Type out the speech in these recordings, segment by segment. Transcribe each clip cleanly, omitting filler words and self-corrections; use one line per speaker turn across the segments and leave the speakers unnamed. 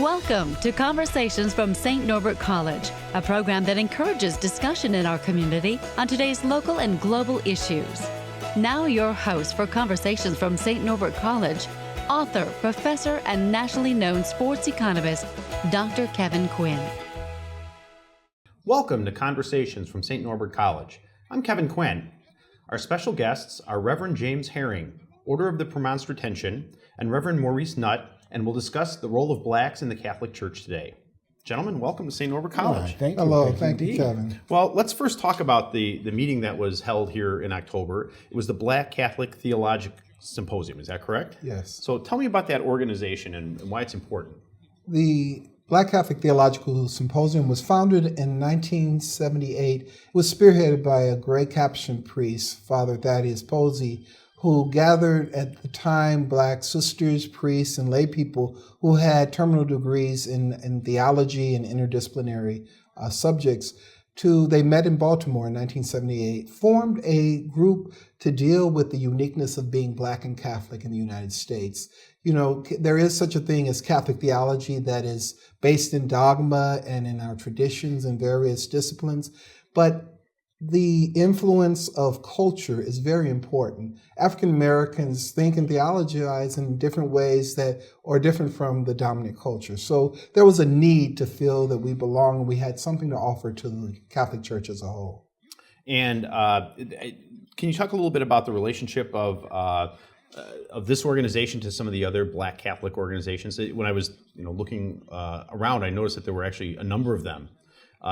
Welcome to Conversations from St. Norbert College, a program that encourages discussion in our community on today's local and global issues. Now your host for Conversations from St. Norbert College, author, professor, and nationally known sports economist, Dr. Kevin Quinn.
Welcome to Conversations from St. Norbert College. I'm Kevin Quinn. Our special guests are Reverend James Herring, Order of the Premonstratensian, and Reverend Maurice Nutt, and we'll discuss the role of blacks in the Catholic Church today. Gentlemen, welcome to St. Norbert College.
Thank you.
Hello, thank you, Kevin.
Well, let's first talk about the meeting that was held here in October. It was the Black Catholic Theological Symposium, is that correct?
Yes.
So tell me about that organization and why it's important.
The Black Catholic Theological Symposium was founded in 1978. It was spearheaded by a great Capuchin priest, Father Thaddeus Posey, who gathered at the time Black sisters, priests, and lay people who had terminal degrees in theology and interdisciplinary subjects. They met in Baltimore in 1978, formed a group to deal with the uniqueness of being Black and Catholic in the United States. You know, there is such a thing as Catholic theology that is based in dogma and in our traditions and various disciplines, but the influence of culture is very important. African Americans think and theologize in different ways that are different from the dominant culture. So there was a need to feel that we belong and we had something to offer to the Catholic Church as a whole. And
can you talk a little bit about the relationship of this organization to some of the other Black Catholic organizations? When I was looking around, I noticed that there were actually a number of them.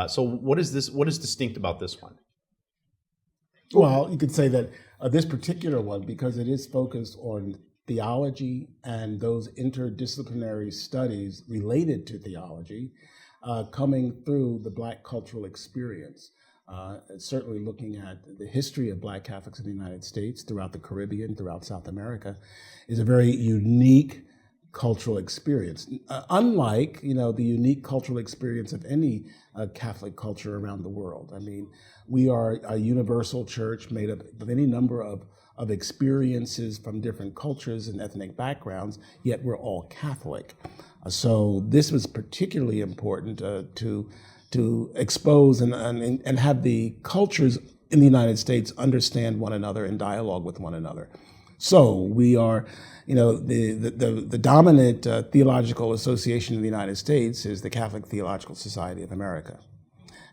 So what is distinct about this one?
Well, you could say that this particular one, because it is focused on theology and those interdisciplinary studies related to theology, coming through the Black cultural experience, certainly looking at the history of Black Catholics in the United States, throughout the Caribbean, throughout South America, is a very unique cultural experience. Unlike, the unique cultural experience of any Catholic culture around the world. I mean, we are a universal church made up of any number of experiences from different cultures and ethnic backgrounds, yet we're all Catholic. So this was particularly important to expose and have the cultures in the United States understand one another and dialogue with one another. So we are, the dominant theological association in the United States is the Catholic Theological Society of America.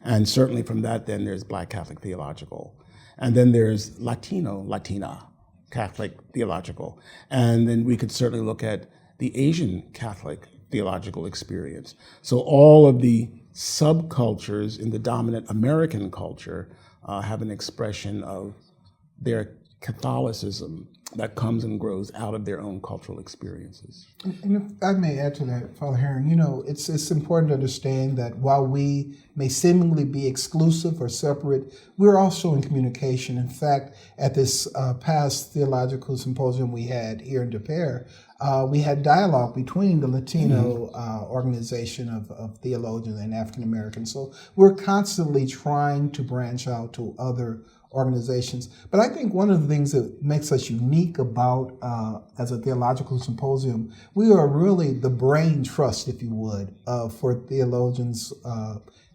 And certainly from that, then there's Black Catholic Theological. And then there's Latina Catholic Theological. And then we could certainly look at the Asian Catholic theological experience. So all of the subcultures in the dominant American culture have an expression of their Catholicism that comes and grows out of their own cultural experiences.
And if I may add to that, Father Herring, it's important to understand that while we may seemingly be exclusive or separate, we're also in communication. In fact, at this past theological symposium we had here in De Pere, we had dialogue between the Latino organization of theologians and African Americans. So we're constantly trying to branch out to other organizations. But I think one of the things that makes us unique about, as a theological symposium, we are really the brain trust, if you would, for theologians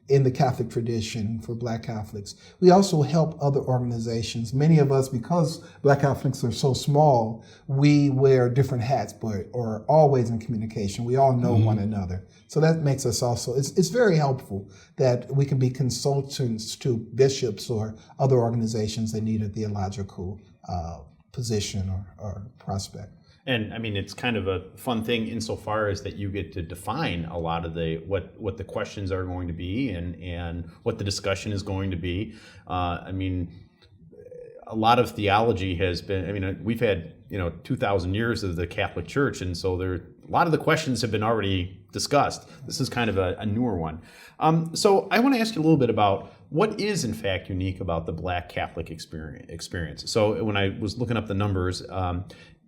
in the Catholic tradition for Black Catholics. We also help other organizations. Many of us, because Black Catholics are so small, we wear different hats, but are always in communication. We all know one another. So that makes us also, it's very helpful that we can be consultants to bishops or other organizations that need a theological position or prospect.
And I mean, it's kind of a fun thing insofar as that you get to define a lot of what the questions are going to be and what the discussion is going to be. I mean, a lot of theology has been, we've had, 2,000 years of the Catholic Church, and so a lot of the questions have been already discussed. This is kind of a newer one. So I want to ask you a little bit about what is in fact unique about the Black Catholic experience. So when I was looking up the numbers,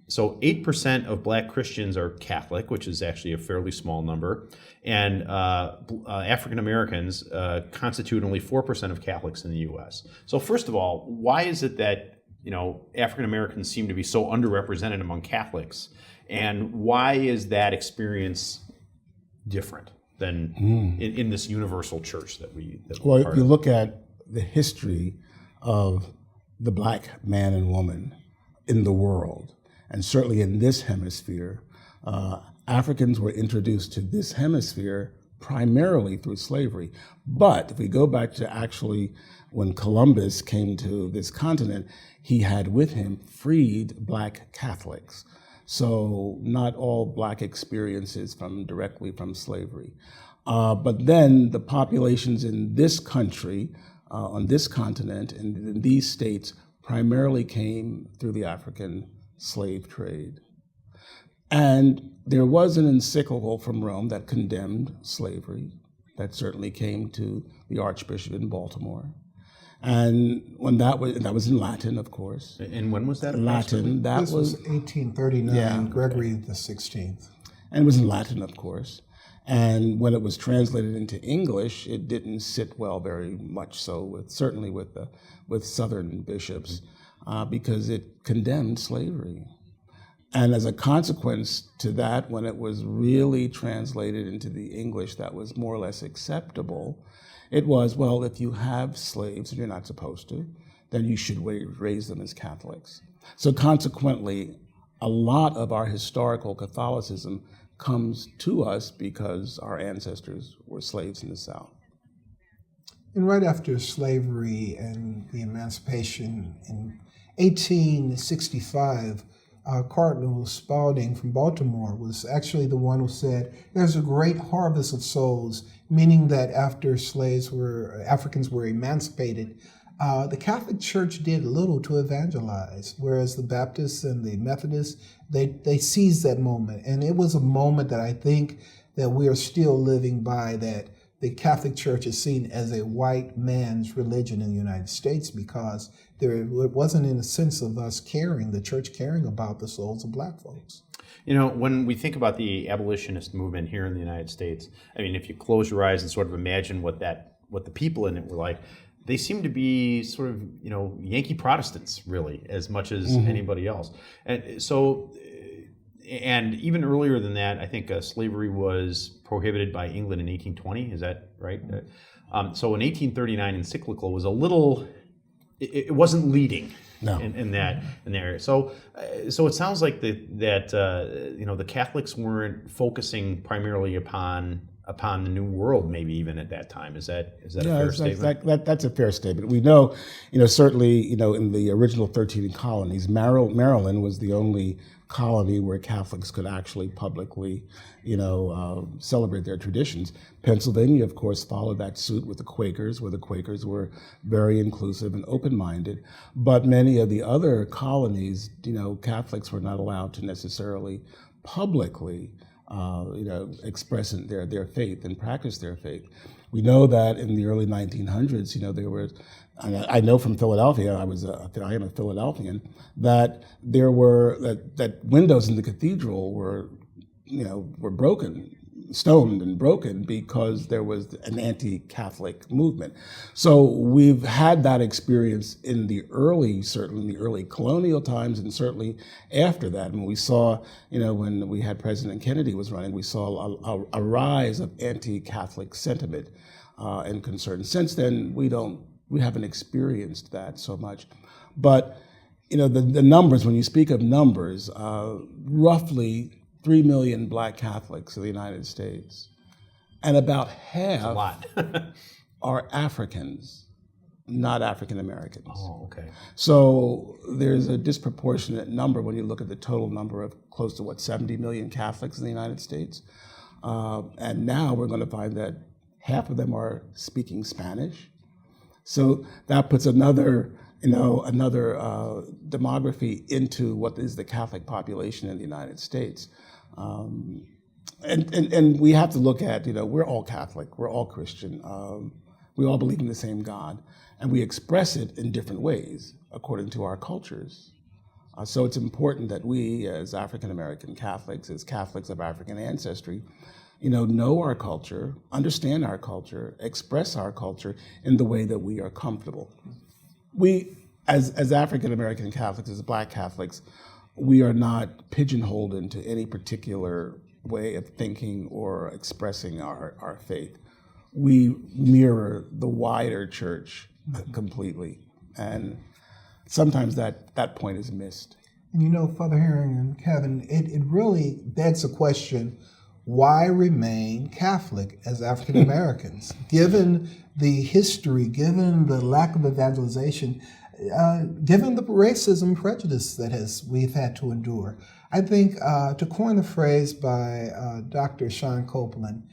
so 8% of Black Christians are Catholic, which is actually a fairly small number, and African Americans constitute only 4% of Catholics in the U.S. So first of all, why is it that African Americans seem to be so underrepresented among Catholics, and why is that experience different than in this universal church that we're
Well,
part
if you
of?
look at the history of the black man and woman in the world, and certainly in this hemisphere, Africans were introduced to this hemisphere primarily through slavery. But if we go back to actually when Columbus came to this continent, he had with him freed black Catholics. So not all black experiences directly from slavery. But then the populations in this country, on this continent, and in these states primarily came through the African slave trade. And there was an encyclical from Rome that condemned slavery, that certainly came to the Archbishop in Baltimore. And when that was in Latin, of course.
And when was that?
Latin, that
This was 1839,
Yeah.
Gregory the 16th.
And it was in Latin, of course. And when it was translated into English, it didn't sit well very much so, certainly with Southern bishops, because it condemned slavery. And as a consequence to that, when it was really translated into the English that was more or less acceptable, it was, well, if you have slaves, and you're not supposed to, then you should raise them as Catholics. So consequently, a lot of our historical Catholicism comes to us because our ancestors were slaves in the South.
And right after slavery and the emancipation in 1865, Cardinal Spalding from Baltimore was actually the one who said, there's a great harvest of souls, meaning that after Africans were emancipated, the Catholic Church did little to evangelize, whereas the Baptists and the Methodists, they seized that moment. And it was a moment that I think that we are still living by, that the Catholic Church is seen as a white man's religion in the United States, because it wasn't in a sense of us the church caring about the souls of black folks.
You know, when we think about the abolitionist movement here in the United States, I mean, if you close your eyes and sort of imagine what the people in it were like, they seem to be sort of, Yankee Protestants, really, as much as anybody else. And so, and even earlier than that, I think slavery was prohibited by England in 1820. Is that right? So an 1839 encyclical was a little, it wasn't leading.
No.
In that area. So it sounds like the Catholics weren't focusing primarily upon the New World, maybe even at that time. Is that a fair statement?
That's a fair statement. We know, certainly, in the original 13 colonies, Maryland was the only colony where Catholics could actually publicly, celebrate their traditions. Pennsylvania, of course, followed that suit with the Quakers, where the Quakers were very inclusive and open-minded. But many of the other colonies, Catholics were not allowed to necessarily publicly express their faith and practice their faith. We know that in the early 1900s, there were, I know from Philadelphia, I am a Philadelphian, that there were, that windows in the cathedral were broken, stoned and broken, because there was an anti-Catholic movement. So we've had that experience in the early colonial times, and certainly after that. And we saw, when we had President Kennedy was running, we saw a rise of anti-Catholic sentiment and concern. Since then, we haven't experienced that so much. But, the numbers, when you speak of numbers, roughly 3 million black Catholics in the United States, and about half
a lot.
are Africans, not African Americans.
Oh, okay.
So there's a disproportionate number when you look at the total number of close to 70 million Catholics in the United States. And now we're going to find that half of them are speaking Spanish. So that puts another demography into what is the Catholic population in the United States. And we have to look at, we're all Catholic, we're all Christian, we all believe in the same God, and we express it in different ways according to our cultures. So it's important that we, as African American Catholics, as Catholics of African ancestry, know our culture, understand our culture, express our culture in the way that we are comfortable. We, as African American Catholics, as Black Catholics, we are not pigeonholed into any particular way of thinking or expressing our faith. We mirror the wider church completely, and sometimes that point is missed.
And you know, Father Herring and Kevin, it really begs the question, why remain Catholic as African Americans? Given the history, given the lack of evangelization, given the racism and prejudice that we've had to endure. I think, to coin a phrase by Dr. Sean Copeland,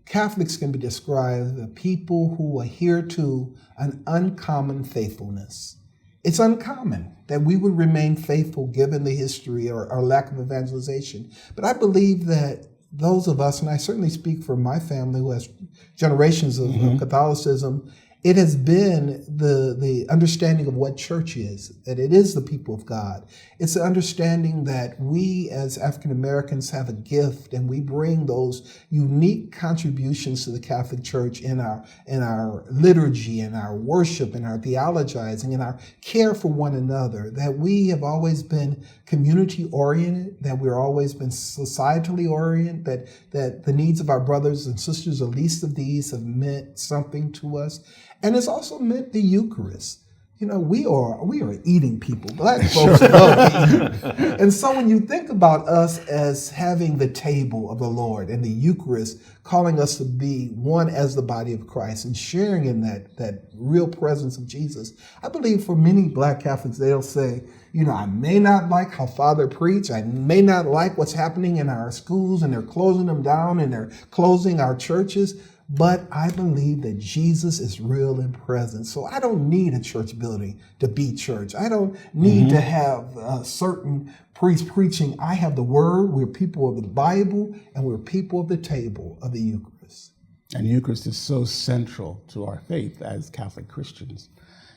Catholics can be described as people who adhere to an uncommon faithfulness. It's uncommon that we would remain faithful given the history or lack of evangelization. But I believe that those of us, and I certainly speak for my family who has generations of Catholicism, it has been the understanding of what church is, that it is the people of God. It's the understanding that we as African Americans have a gift, and we bring those unique contributions to the Catholic Church in our liturgy, in our worship, in our theologizing, in our care for one another, that we have always been community oriented, that we've always been societally oriented, that the needs of our brothers and sisters, the least of these, have meant something to us. And it's also meant the Eucharist. You know, we are eating people. Black folks love to eat. And so when you think about us as having the table of the Lord and the Eucharist calling us to be one as the body of Christ and sharing in that real presence of Jesus, I believe for many Black Catholics, they'll say, you know, I may not like how Father preached. I may not like what's happening in our schools, and they're closing them down and they're closing our churches. But I believe that Jesus is real and present. So I don't need a church building to be church. I don't need to have a certain priest preaching. I have the Word. We're people of the Bible, and we're people of the table of the Eucharist.
And the Eucharist is so central to our faith as Catholic Christians.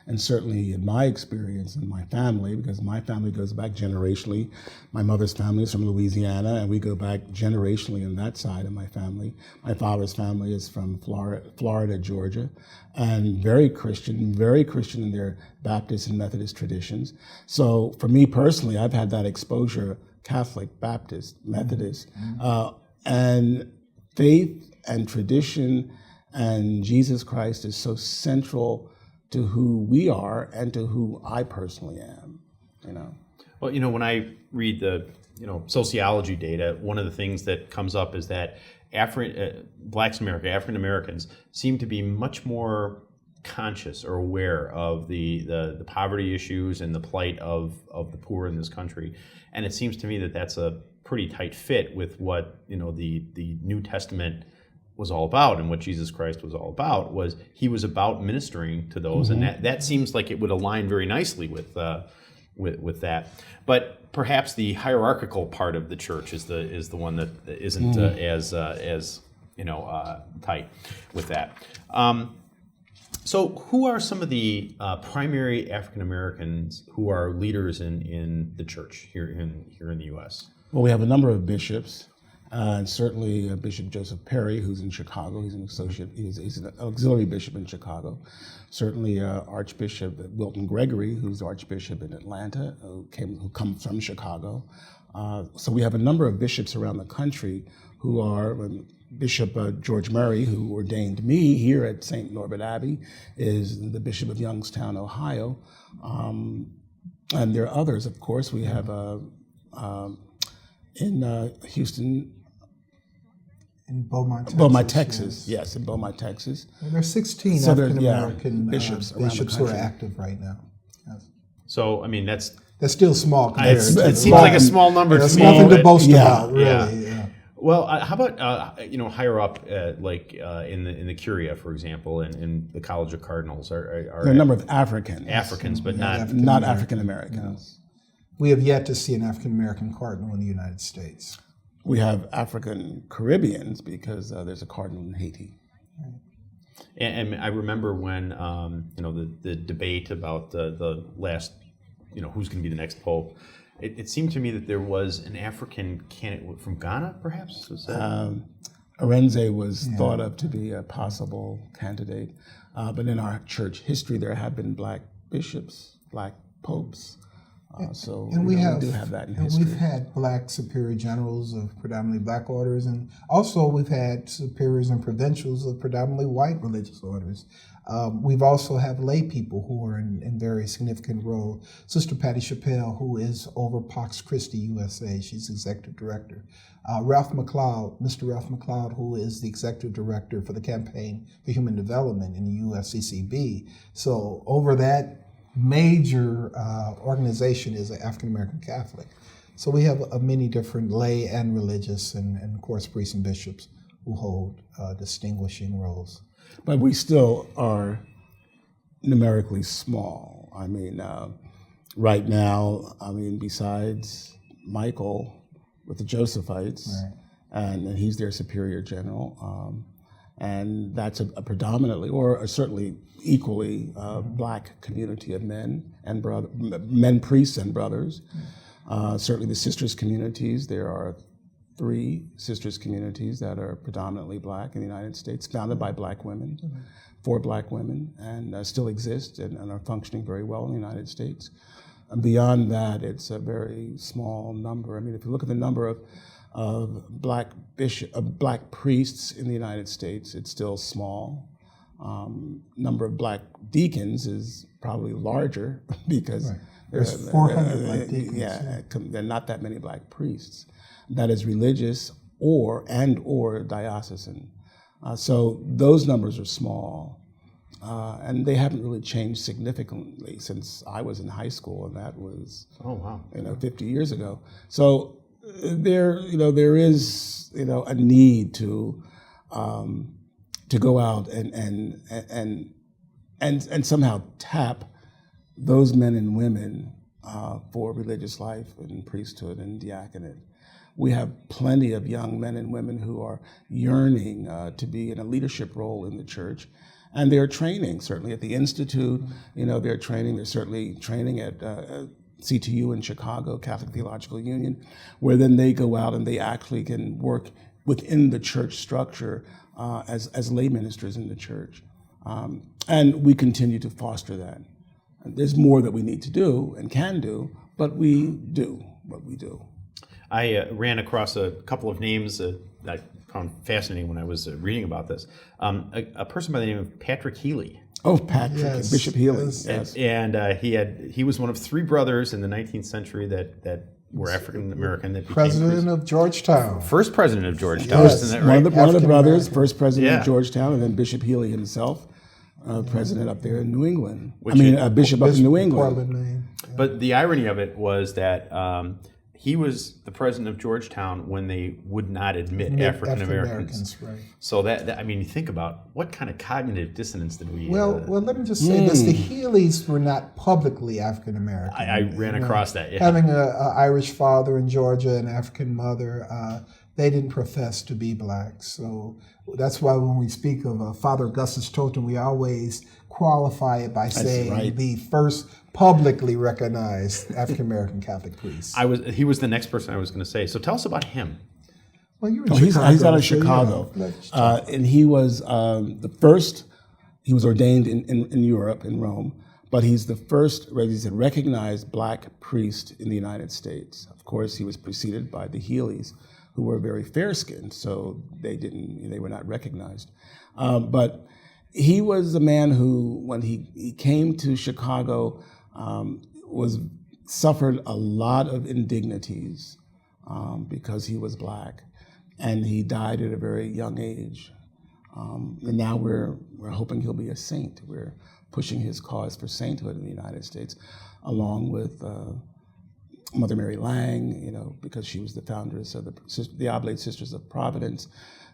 And certainly in my experience in my family, because my family goes back generationally, my mother's family is from Louisiana, and we go back generationally on that side of my family. My father's family is from Florida, Georgia, and very Christian in their Baptist and Methodist traditions. So for me personally, I've had that exposure, Catholic, Baptist, Methodist, and faith and tradition and Jesus Christ is so central to who we are and to who I personally am, you know.
Well, you know, when I read the, sociology data, one of the things that comes up is that Blacks in America, African Americans, seem to be much more conscious or aware of the poverty issues and the plight of the poor in this country. And it seems to me that that's a pretty tight fit with what, the New Testament was all about, and what Jesus Christ was all about. Was he was about ministering to those, and that seems like it would align very nicely with that. But perhaps the hierarchical part of the church is the one that isn't as tight with that. So, who are some of the primary African Americans who are leaders in the church here in the U.S.?
Well, we have a number of bishops. And certainly Bishop Joseph Perry, who's in Chicago, he's an associate, he's an auxiliary bishop in Chicago. Certainly Archbishop Wilton Gregory, who's Archbishop in Atlanta, who comes from Chicago. So we have a number of bishops around the country who are, Bishop George Murray, who ordained me here at St. Norbert Abbey, is the Bishop of Youngstown, Ohio. And there are others, of course. We have in Houston,
in Beaumont,
Texas. Yes, in Beaumont, Texas.
And there are 16
so
African American
bishops
who are active right now. Yes.
So, I mean, that's
still small.
It seems like a small number to me.
Nothing to boast about, really. Yeah.
Well, how about higher up, like in the Curia, for example, and in the College of Cardinals?
There are a number of Africans, but not African Americans.
No. We have yet to see an African American cardinal in the United States.
We have African Caribbeans because there's a cardinal in Haiti.
Right.
And I remember when the debate about the last, who's going to be the next pope. It seemed to me that there was an African candidate from Ghana, perhaps.
Arenze was thought of to be a possible candidate, but in our church history, there have been Black bishops, Black popes.
And we
do have that in history.
We've had black superior generals of predominantly black orders, and also we've had superiors and provincials of predominantly white religious orders. We've also have lay people who are in very significant role. Sister Patty Chappelle, who is over Pax Christi USA, she's executive director. Mr. Ralph McLeod, who is the executive director for the Campaign for Human Development in the USCCB. So over that major organization is an African American Catholic. So we have many different lay and religious, and of course priests and bishops who hold distinguishing roles.
But we still are numerically small. I mean, right now, besides Michael with the Josephites, right, and he's their superior general, and that's a predominantly, or certainly equally, black community of men and men priests and brothers. Certainly the sisters communities, there are 3 sisters communities that are predominantly black in the United States, founded by black women, for black women, and still exist and are functioning very well in the United States. And beyond that, it's a very small number. I mean, if you look at the number of black priests in the United States, it's still small. Number of black deacons is probably larger because
right, there's 400 black deacons.
There are not that many black priests. That is religious or diocesan. So those numbers are small, and they haven't really changed significantly since I was in high school, and that was 50 years ago. So there is a need to go out and somehow tap those men and women for religious life and priesthood and diaconate. We have plenty of young men and women who are yearning to be in a leadership role in the church, and they're training, certainly at the Institute. They're training. They're certainly training at CTU in Chicago, Catholic Theological Union, where then they go out and they actually can work within the church structure as lay ministers in the church. And we continue to foster that. And there's more that we need to do and can do, but we do what we do.
I ran across a couple of names that I found fascinating when I was reading about this. A person by the name of Patrick Healy.
Oh, Patrick, yes, Bishop Healy.
Yes. And he was one of 3 brothers in the 19th century that were African American. That became
president of Georgetown.
First president of Georgetown.
Yes.
Isn't that right?
One of the brothers, first president of Georgetown, and then Bishop Healy himself, president up there in New England. Bishop up in New England.
But the irony of it was that he was the president of Georgetown when they would not admit African Americans.
Right.
So that you think about what kind of cognitive dissonance did we?
Well, let me just say this: the Healys were not publicly African American.
I ran across that. Yeah.
Having an Irish father in Georgia and African mother, they didn't profess to be black. So that's why when we speak of Father Augustus Totem, we always qualify it by saying the first publicly recognized African American Catholic priest.
He was the next person I was going to say. So tell us about him.
Well, you're in Chicago.
He's out of Chicago, and he was the first. He was ordained in Europe, in Rome, but he's the first recognized black priest in the United States. Of course, he was preceded by the Healys, who were very fair-skinned, so they were not recognized. But he was a man who, when he came to Chicago, suffered a lot of indignities because he was black, and he died at a very young age. And now we're hoping he'll be a saint. We're pushing his cause for sainthood in the United States, along with Mother Mary Lang, because she was the foundress of the Oblate Sisters of Providence,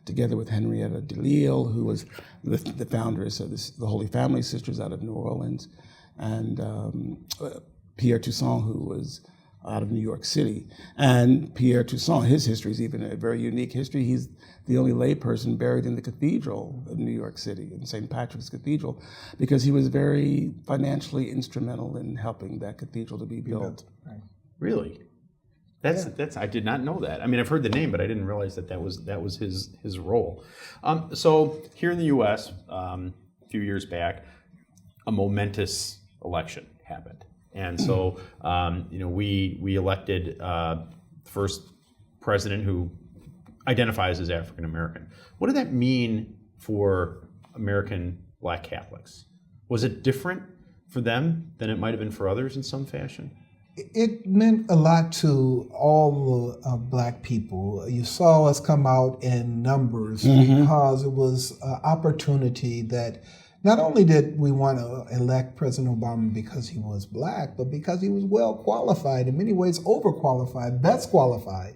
together with Henrietta DeLille, who was the foundress of the Holy Family Sisters out of New Orleans, and Pierre Toussaint, who was out of New York City. And Pierre Toussaint, his history is even a very unique history. He's the only lay person buried in the cathedral of New York City, in St. Patrick's Cathedral, because he was very financially instrumental in helping that cathedral to be built.
Right.
Really? That's I did not know that. I mean, I've heard the name, but I didn't realize that was his role. So here in the U.S., a few years back, a momentous election happened, And so, we elected first president who identifies as African American. What did that mean for American Black Catholics? Was it different for them than it might have been for others in some fashion?
It meant a lot to all the Black people. You saw us come out in numbers because it was an opportunity that not only did we want to elect President Obama because he was Black, but because he was well qualified, in many ways overqualified, best qualified.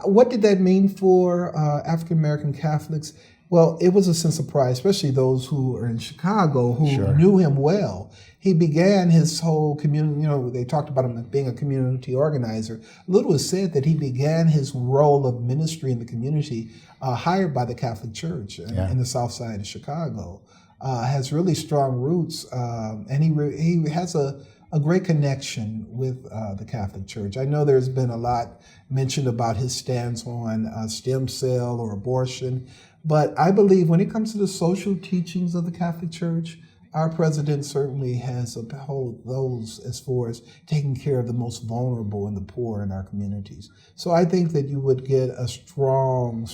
What did that mean for African American Catholics? Well, it was a sense of pride, especially those who are in Chicago who knew him well. He began his whole community, they talked about him being a community organizer. Little is said that he began his role of ministry in the community hired by the Catholic Church in the South Side of Chicago. Has really strong roots, and he has a great connection with the Catholic Church. I know there's been a lot mentioned about his stance on stem cell or abortion, but I believe when it comes to the social teachings of the Catholic Church, our president certainly has upheld those as far as taking care of the most vulnerable and the poor in our communities. So I think that you would get a strong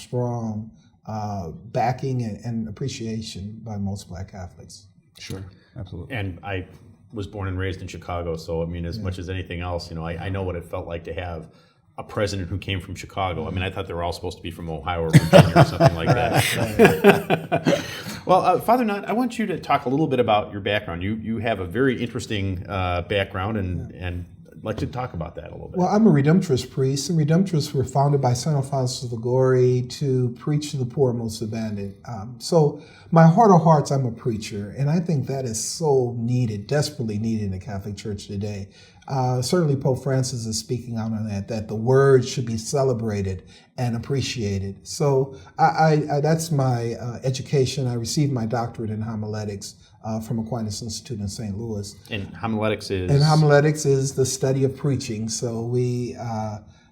backing and appreciation by most Black Catholics.
Sure, absolutely.
And I was born and raised in Chicago, so as much as anything else, I know what it felt like to have a president who came from Chicago. I thought they were all supposed to be from Ohio or Virginia or something like that. Well, Father Nutt, I want you to talk a little bit about your background. You have a very interesting background, and I'd like to talk about that a little bit.
Well, I'm a Redemptorist priest, and Redemptorists were founded by St. Alphonsus of Liguori to preach to the poor and most abandoned. So my heart of hearts, I'm a preacher, and I think that is so needed, desperately needed in the Catholic Church today. Certainly Pope Francis is speaking out on that the word should be celebrated and appreciated. So I that's my education. I received my doctorate in homiletics from Aquinas Institute in St. Louis.
And homiletics is?
And homiletics is the study of preaching. So we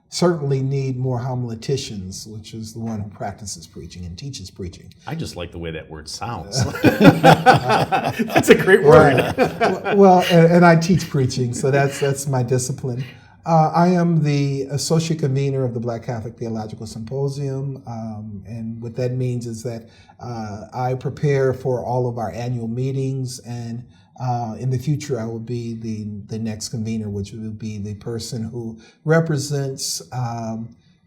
certainly need more homileticians, which is the one who practices preaching and teaches preaching.
I just like the way that word sounds. That's a great word.
Well, and I teach preaching, so that's my discipline. I am the associate convener of the Black Catholic Theological Symposium, and what that means is that I prepare for all of our annual meetings, and in the future I will be the next convener, which will be the person who represents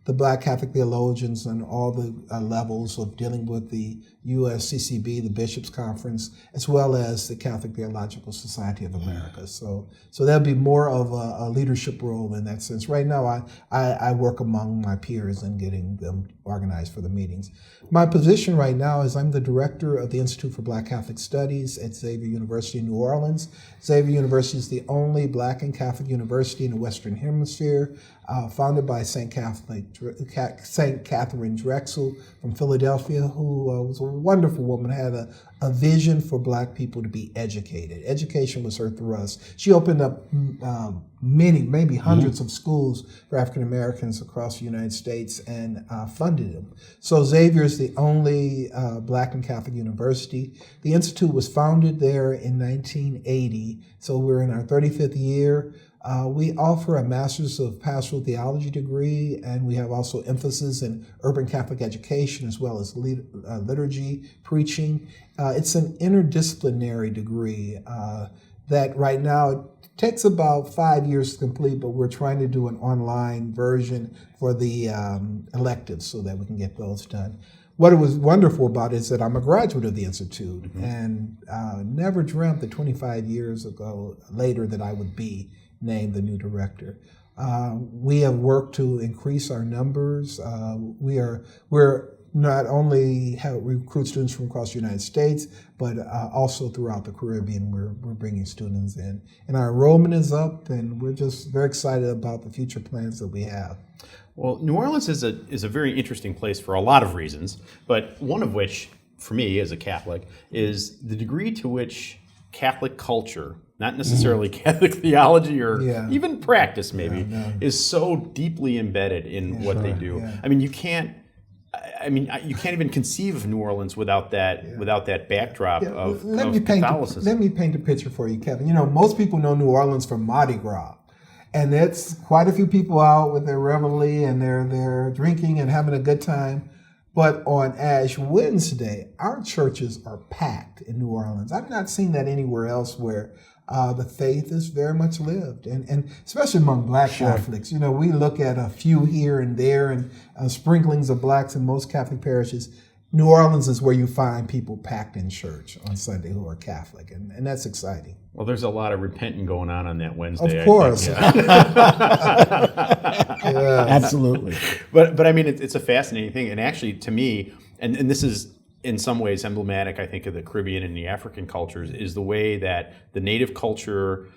the Black Catholic theologians on all the levels of dealing with the USCCB, the Bishops' Conference, as well as the Catholic Theological Society of America. So that'll be more of a leadership role in that sense. Right now, I work among my peers in getting them organized for the meetings. My position right now is I'm the director of the Institute for Black Catholic Studies at Xavier University in New Orleans. Xavier University is the only Black and Catholic university in the Western Hemisphere, founded by St. Catherine Drexel from Philadelphia, who was a wonderful woman, had a vision for Black people to be educated. Education was her thrust. She opened up many, maybe hundreds of schools for African Americans across the United States and funded them. So Xavier is the only Black and Catholic university. The Institute was founded there in 1980, so we're in our 35th year. We offer a Master's of Pastoral Theology degree, and we have also emphasis in urban Catholic education as well as liturgy, preaching. It's an interdisciplinary degree that right now it takes about 5 years to complete, but we're trying to do an online version for the electives so that we can get those done. What was wonderful about it is that I'm a graduate of the Institute, and never dreamt that 25 years later that I would be named the new director. We have worked to increase our numbers. We're not only recruit students from across the United States, but also throughout the Caribbean. We're bringing students in, and our enrollment is up, and we're just very excited about the future plans that we have.
Well, New Orleans is a very interesting place for a lot of reasons, but one of which, for me as a Catholic, is the degree to which Catholic culture, not necessarily Catholic theology or even practice maybe, is so deeply embedded in what they do. Yeah. I mean, you can't, I mean, you can't even conceive of New Orleans without that backdrop of Catholicism.
Let me paint a picture for you, Kevin. Most people know New Orleans from Mardi Gras. And it's quite a few people out with their reveille and they're drinking and having a good time. But on Ash Wednesday, our churches are packed in New Orleans. I've not seen that anywhere else where the faith is very much lived, and especially among Black Catholics. We look at a few here and there and sprinklings of Blacks in most Catholic parishes. New Orleans is where you find people packed in church on Sunday who are Catholic, and that's exciting.
Well, there's a lot of repenting going on that Wednesday.
Of course.
Absolutely.
But I mean, it's a fascinating thing. And actually, to me, and this is in some ways emblematic, I think, of the Caribbean and the African cultures, is the way that the native culture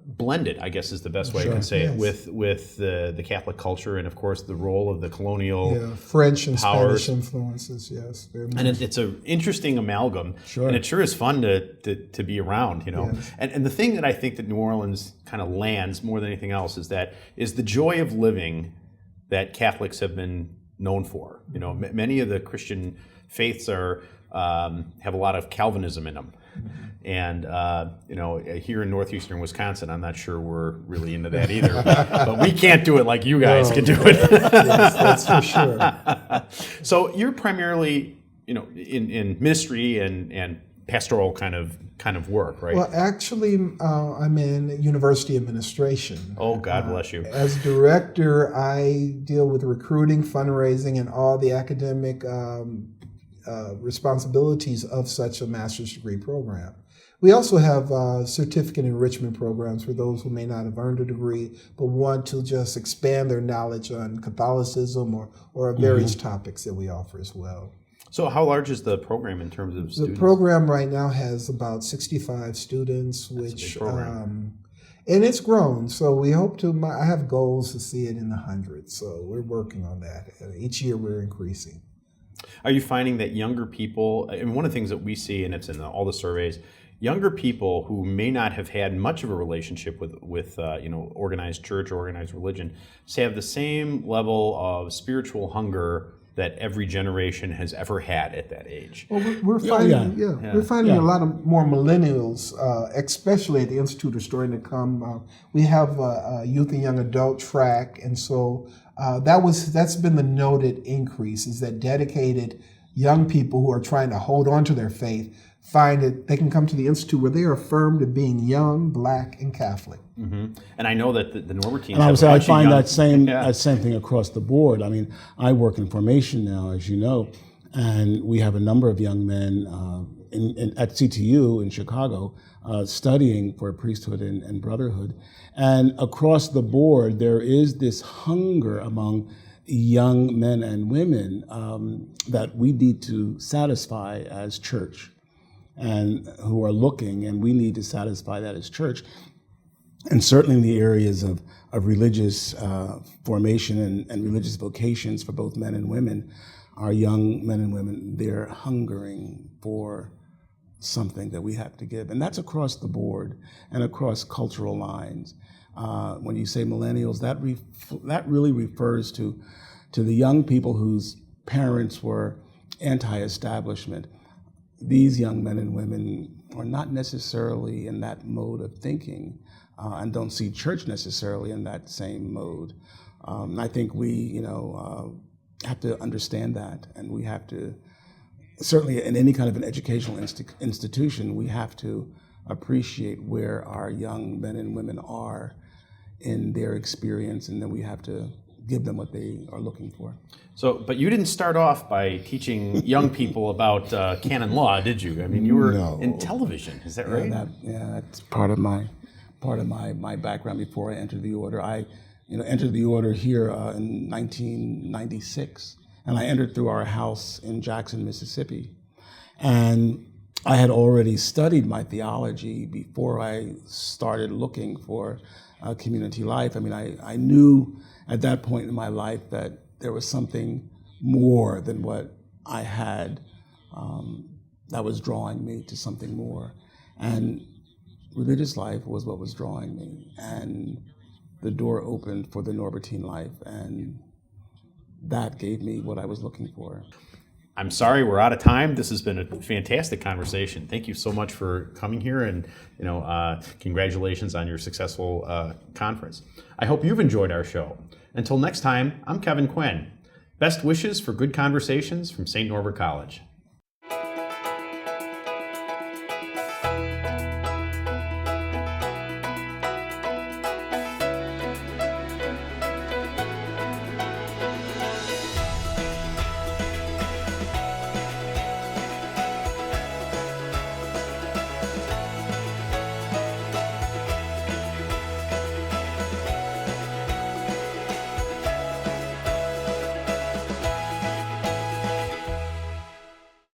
blended, I guess is the best way I can say it, with the Catholic culture, and of course the role of the colonial
French and
powers.
Spanish influences, yes.
And it's an interesting amalgam, and it sure is fun to be around,
Yes.
And the thing that I think that New Orleans kind of lands more than anything else is the joy of living that Catholics have been known for. Many of the Christian faiths have a lot of Calvinism in them. And, here in northeastern Wisconsin, I'm not sure we're really into that either. But we can't do it like you guys can do it.
Yes, that's for sure.
So you're primarily, in ministry and pastoral kind of work, right?
Well, actually, I'm in university administration.
Oh, God bless you.
As director, I deal with recruiting, fundraising, and all the academic responsibilities of such a master's degree program. We also have certificate enrichment programs for those who may not have earned a degree but want to just expand their knowledge on Catholicism or various topics that we offer as well.
So how large is the program in terms of students?
The program right now has about 65 students, which and it's grown. So we hope to. I have goals to see it in the hundreds. So we're working on that. Each year we're increasing.
Are you finding that younger people, and one of the things that we see, and it's in all the surveys, younger people who may not have had much of a relationship with organized church or organized religion, have the same level of spiritual hunger that every generation has ever had at that age?
Well, we're finding a lot of more millennials, especially at the Institute, are starting to come. We have a youth and young adult track, and so that's been the noted increase, is that dedicated young people who are trying to hold on to their faith find that they can come to the Institute where they are affirmed of being young, Black, and Catholic.
Mm-hmm. And I know that the Norbertines
and I would say I find that same thing across the board. I mean, I work in formation now, as you know, and we have a number of young men at CTU in Chicago studying for priesthood and brotherhood. And across the board, there is this hunger among young men and women that we need to satisfy as church, and who are looking, and we need to satisfy that as church. And certainly in the areas of religious formation and religious vocations for both men and women, our young men and women, they're hungering for something that we have to give. And that's across the board and across cultural lines. When you say millennials, that really refers to the young people whose parents were anti-establishment. These young men and women are not necessarily in that mode of thinking and don't see church necessarily in that same mode. I think we, have to understand that, and we have to, certainly in any kind of an educational institution, we have to appreciate where our young men and women are in their experience, and then we have to give them what they are looking for.
So, but you didn't start off by teaching young people about canon law, did you? I mean, you were in television, is that right?
That's part of my background before I entered the order. I entered the order here in 1996, and I entered through our house in Jackson, Mississippi. And I had already studied my theology before I started looking for community life. I mean, I knew at that point in my life that there was something more than what I had that was drawing me to something more. And religious life was what was drawing me. And the door opened for the Norbertine life. And that gave me what I was looking for.
I'm sorry we're out of time. This has been a fantastic conversation. Thank you so much for coming here, and congratulations on your successful conference. I hope you've enjoyed our show. Until next time, I'm Kevin Quinn. Best wishes for good conversations from St. Norbert College.